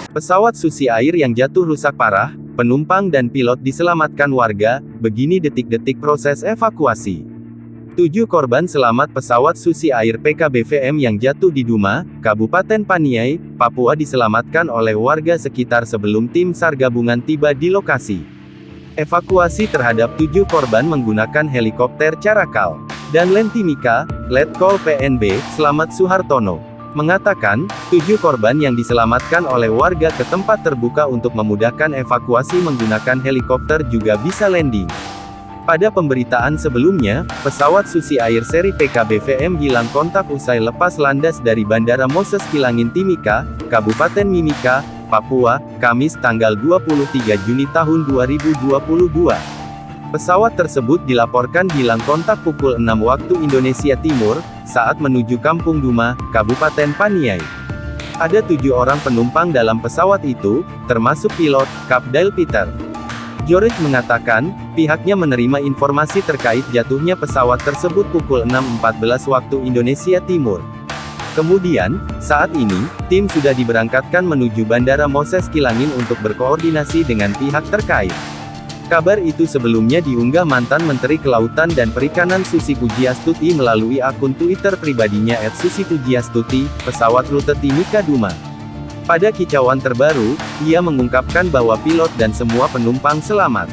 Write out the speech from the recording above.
Pesawat Susi Air yang jatuh rusak parah, penumpang dan pilot diselamatkan warga, begini detik-detik proses evakuasi. 7 korban selamat pesawat Susi Air PKBVM yang jatuh di Duma, Kabupaten Paniai, Papua diselamatkan oleh warga sekitar sebelum tim SAR gabungan tiba di lokasi. Evakuasi terhadap 7 korban menggunakan helikopter Caracal. Dan Lentimika, Letkol PNB, Slamet Suhartono, mengatakan, 7 korban yang diselamatkan oleh warga ke tempat terbuka untuk memudahkan evakuasi menggunakan helikopter juga bisa landing. Pada pemberitaan sebelumnya, pesawat Susi Air seri PKBVM hilang kontak usai lepas landas dari Bandara Moses Kilangin Timika, Kabupaten Mimika, Papua, Kamis tanggal 23 Juni tahun 2022. Pesawat tersebut dilaporkan hilang kontak pukul 6 waktu Indonesia Timur, saat menuju Kampung Duma, Kabupaten Paniai. Ada 7 orang penumpang dalam pesawat itu, termasuk pilot, Kapdail Peter Jorich mengatakan, pihaknya menerima informasi terkait jatuhnya pesawat tersebut pukul 6.14 waktu Indonesia Timur. Kemudian, saat ini, tim sudah diberangkatkan menuju Bandara Moses Kilangin untuk berkoordinasi dengan pihak terkait. Kabar itu sebelumnya diunggah mantan Menteri Kelautan dan Perikanan Susi Pujiastuti melalui akun Twitter pribadinya @susipujiastuti, pesawat rute Timika Duma. Pada kicauan terbaru, ia mengungkapkan bahwa pilot dan semua penumpang selamat.